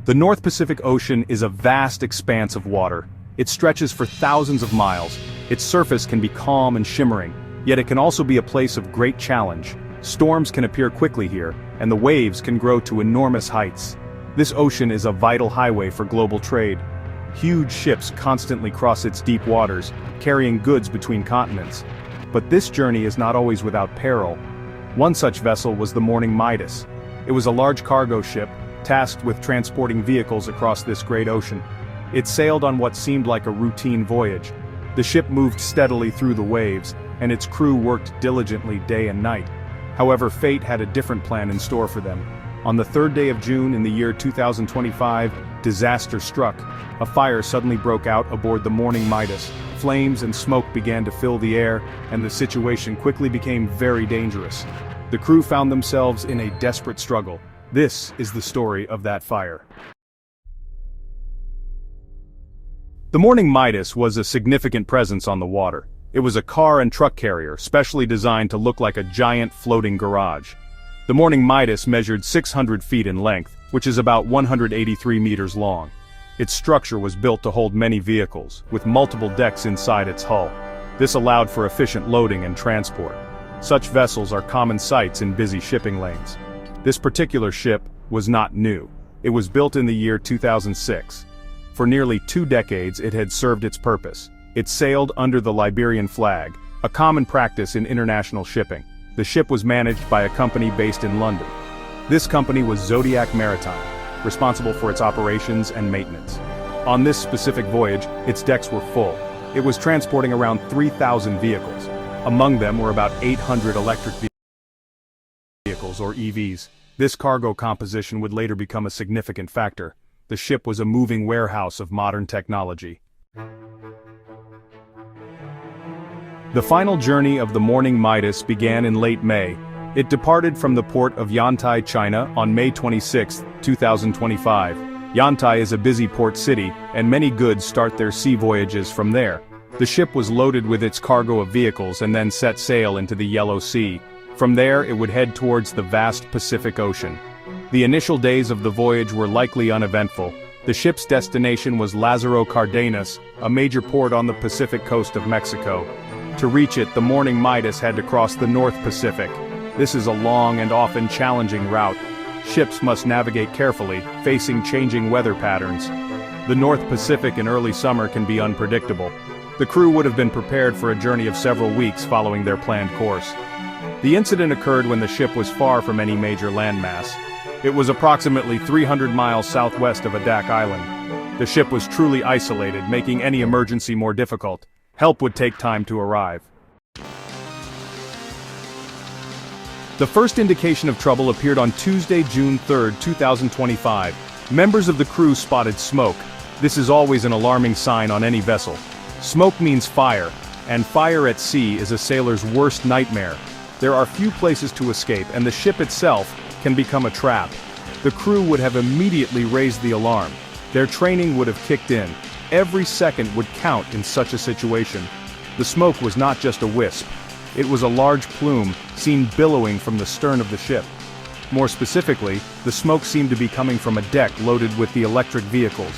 The North Pacific Ocean is a vast expanse of water. It stretches for thousands of miles. Its surface can be calm and shimmering, yet it can also be a place of great challenge. Storms can appear quickly here, and the waves can grow to enormous heights. This ocean is a vital highway for global trade. Huge ships constantly cross its deep waters, carrying goods between continents. But this journey is not always without peril. One such vessel was the Morning Midas. It was a large cargo ship, tasked with transporting vehicles across this great ocean. It sailed on what seemed like a routine voyage. The ship moved steadily through the waves, and its crew worked diligently day and night. However, fate had a different plan in store for them. On the 3rd day of June in the year 2025, disaster struck. A fire suddenly broke out aboard the Morning Midas. Flames and smoke began to fill the air, and the situation quickly became very dangerous. The crew found themselves in a desperate struggle. This is the story of that fire. The Morning Midas was a significant presence on the water. It was a car and truck carrier, specially designed to look like a giant floating garage. The Morning Midas measured 600 feet in length, which is about 183 meters long. Its structure was built to hold many vehicles, with multiple decks inside its hull. This allowed for efficient loading and transport. Such vessels are common sights in busy shipping lanes. This particular ship was not new. It was built in the year 2006. For nearly 2 decades it had served its purpose. It sailed under the Liberian flag, a common practice in international shipping. The ship was managed by a company based in London. This company was Zodiac Maritime, responsible for its operations and maintenance. On this specific voyage, its decks were full. It was transporting around 3,000 vehicles. Among them were about 800 electric vehicles, or EVs. This cargo composition would later become a significant factor. The ship was a moving warehouse of modern technology. The final journey of the Morning Midas began in late May. It departed from the port of Yantai, China, on May 26, 2025. Yantai is a busy port city, and many goods start their sea voyages from there. The ship was loaded with its cargo of vehicles and then set sail into the Yellow Sea. From there it would head towards the vast Pacific Ocean. The initial days of the voyage were likely uneventful. The ship's destination was Lázaro Cárdenas, a major port on the Pacific coast of Mexico. To reach it, the Morning Midas had to cross the North Pacific. This is a long and often challenging route. Ships must navigate carefully, facing changing weather patterns. The North Pacific in early summer can be unpredictable. The crew would have been prepared for a journey of several weeks following their planned course. The incident occurred when the ship was far from any major landmass. It was approximately 300 miles southwest of Adak Island. The ship was truly isolated, making any emergency more difficult. Help would take time to arrive. The first indication of trouble appeared on Tuesday, June 3, 2025. Members of the crew spotted smoke. This is always an alarming sign on any vessel. Smoke means fire, and fire at sea is a sailor's worst nightmare. There are few places to escape, and the ship itself can become a trap. The crew would have immediately raised the alarm. Their training would have kicked in. Every second would count in such a situation. The smoke was not just a wisp. It was a large plume, seen billowing from the stern of the ship. More specifically, the smoke seemed to be coming from a deck loaded with the electric vehicles.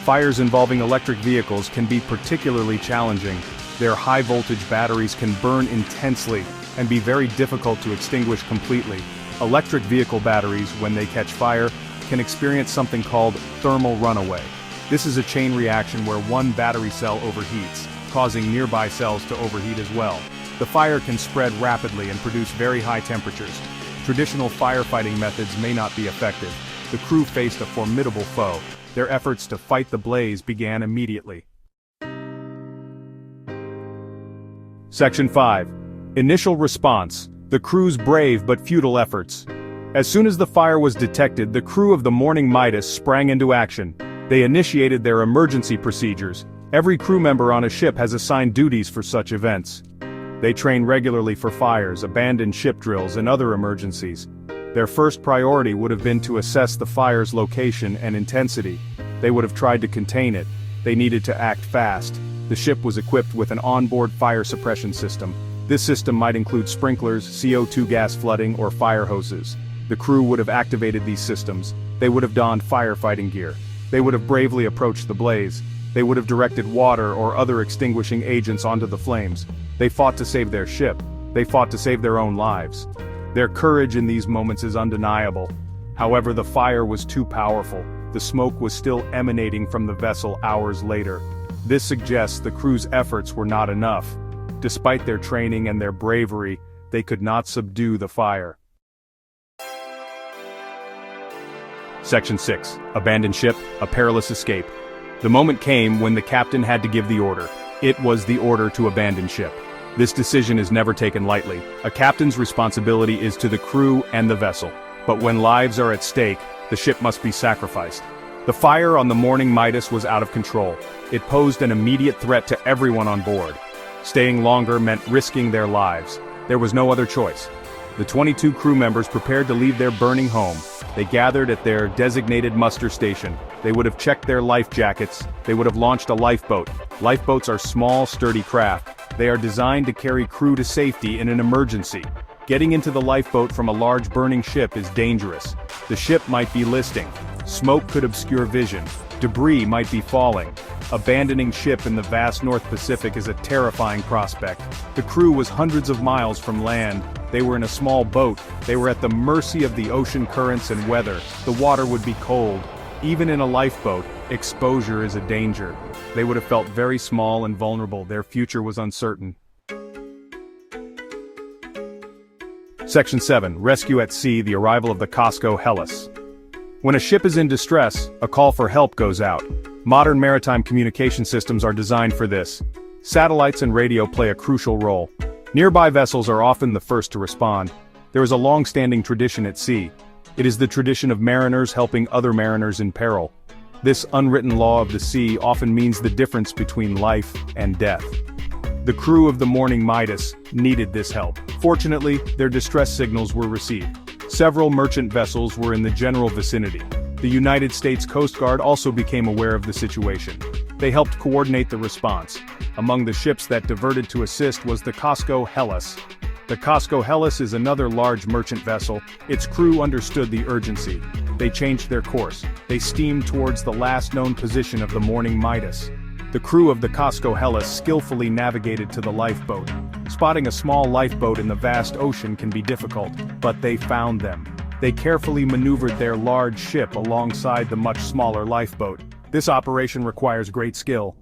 Fires involving electric vehicles can be particularly challenging. Their high-voltage batteries can burn intensely and be very difficult to extinguish completely. Electric vehicle batteries, when they catch fire, can experience something called thermal runaway. This is a chain reaction where one battery cell overheats, causing nearby cells to overheat as well. The fire can spread rapidly and produce very high temperatures. Traditional firefighting methods may not be effective. The crew faced a formidable foe. Their efforts to fight the blaze began immediately. Section 5. Initial response. The crew's brave but futile efforts. As soon as the fire was detected, the crew of the Morning Midas sprang into action. They initiated their emergency procedures. Every crew member on a ship has assigned duties for such events. They train regularly for fires, abandoned ship drills, and other emergencies. Their first priority would have been to assess the fire's location and intensity. They would have tried to contain it. They needed to act fast. The ship was equipped with an onboard fire suppression system. This system might include sprinklers, CO2 gas flooding, or fire hoses. The crew would have activated these systems. They would have donned firefighting gear. They would have bravely approached the blaze. They would have directed water or other extinguishing agents onto the flames. They fought to save their ship. They fought to save their own lives. Their courage in these moments is undeniable. However, the fire was too powerful. The smoke was still emanating from the vessel hours later. This suggests the crew's efforts were not enough. Despite their training and their bravery, they could not subdue the fire. Section 6. Abandoned ship, a perilous escape. The moment came when the captain had to give the order. It was the order to abandon ship. This decision is never taken lightly. A captain's responsibility is to the crew and the vessel. But when lives are at stake, the ship must be sacrificed. The fire on the Morning Midas was out of control. It posed an immediate threat to everyone on board. Staying longer meant risking their lives. There was no other choice. The 22 crew members prepared to leave their burning home. They gathered at their designated muster station. They would have checked their life jackets. They would have launched a lifeboat. Lifeboats are small, sturdy craft. They are designed to carry crew to safety in an emergency. Getting into the lifeboat from a large burning ship is dangerous. The ship might be listing. Smoke could obscure vision. Debris might be falling. Abandoning ship in the vast North Pacific is a terrifying prospect. The crew was hundreds of miles from land. They were in a small boat. They were at the mercy of the ocean currents and weather. The water would be cold. Even in a lifeboat, exposure is a danger. They would have felt very small and vulnerable. Their future was uncertain. Section 7. Rescue at sea, the arrival of the Casco Hellas. When a ship is in distress, a call for help goes out. Modern maritime communication systems are designed for this. Satellites and radio play a crucial role. Nearby vessels are often the first to respond. There is a long-standing tradition at sea. It is the tradition of mariners helping other mariners in peril. This unwritten law of the sea often means the difference between life and death. The crew of the Morning Midas needed this help. Fortunately, their distress signals were received. Several merchant vessels were in the general vicinity. The United States Coast Guard also became aware of the situation. They helped coordinate the response. Among the ships that diverted to assist was the Casco Hellas. The Casco Hellas is another large merchant vessel. Its crew understood the urgency. They changed their course. They steamed towards the last known position of the Morning Midas. The crew of the Casco Hellas skillfully navigated to the lifeboat. Spotting a small lifeboat in the vast ocean can be difficult, but they found them. They carefully maneuvered their large ship alongside the much smaller lifeboat. This operation requires great skill.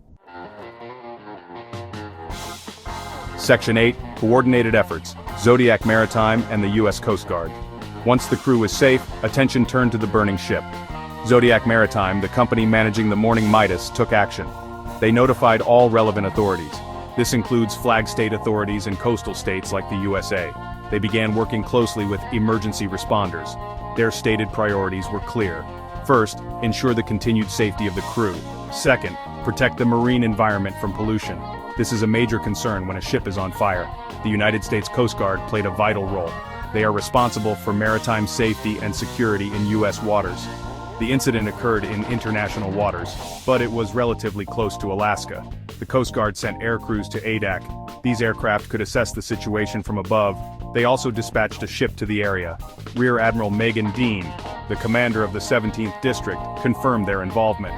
Section 8. Coordinated efforts. Zodiac Maritime and the U.S. Coast Guard. Once the crew was safe, attention turned to the burning ship. Zodiac Maritime, the company managing the Morning Midas, took action. They notified all relevant authorities. This includes flag state authorities in coastal states like the USA. They began working closely with emergency responders. Their stated priorities were clear. First, ensure the continued safety of the crew. Second, protect the marine environment from pollution. This is a major concern when a ship is on fire. The United States Coast Guard played a vital role. They are responsible for maritime safety and security in U.S. waters. The incident occurred in international waters, but it was relatively close to Alaska. The Coast Guard sent air crews to ADAC. These aircraft could assess the situation from above. They also dispatched a ship to the area. Rear Admiral Megan Dean, the commander of the 17th District, confirmed their involvement.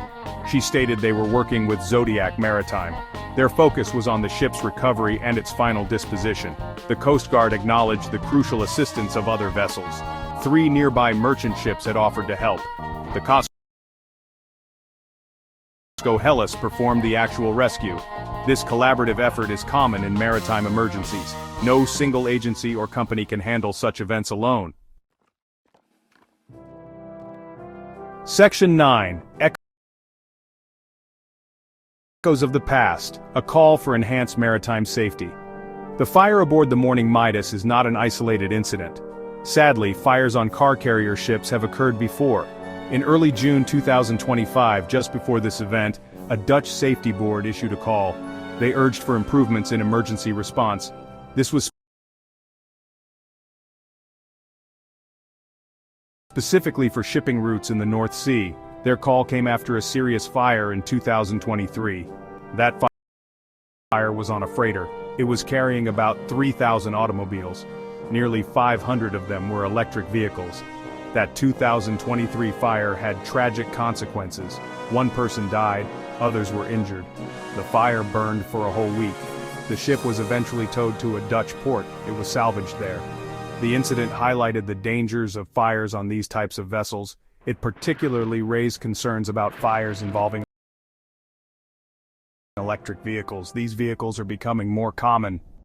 She stated they were working with Zodiac Maritime. Their focus was on the ship's recovery and its final disposition. The Coast Guard acknowledged the crucial assistance of other vessels. 3 nearby merchant ships had offered to help. The Casco Hellas performed the actual rescue. This collaborative effort is common in maritime emergencies. No single agency or company can handle such events alone. Section 9. Echoes of the past, a call for enhanced maritime safety. The fire aboard the Morning Midas is not an isolated incident. Sadly, fires on car carrier ships have occurred before. In early June 2025, just before this event, a Dutch safety board issued a call. They urged for improvements in emergency response. This was specifically for shipping routes in the North Sea. Their call came after a serious fire in 2023. That fire was on a freighter. It was carrying about 3,000 automobiles. Nearly 500 of them were electric vehicles. That 2023 fire had tragic consequences. One person died, others were injured. The fire burned for a whole week. The ship was eventually towed to a Dutch port. It was salvaged there. The incident highlighted the dangers of fires on these types of vessels. It particularly raised concerns about fires involving electric vehicles. These vehicles are becoming more common.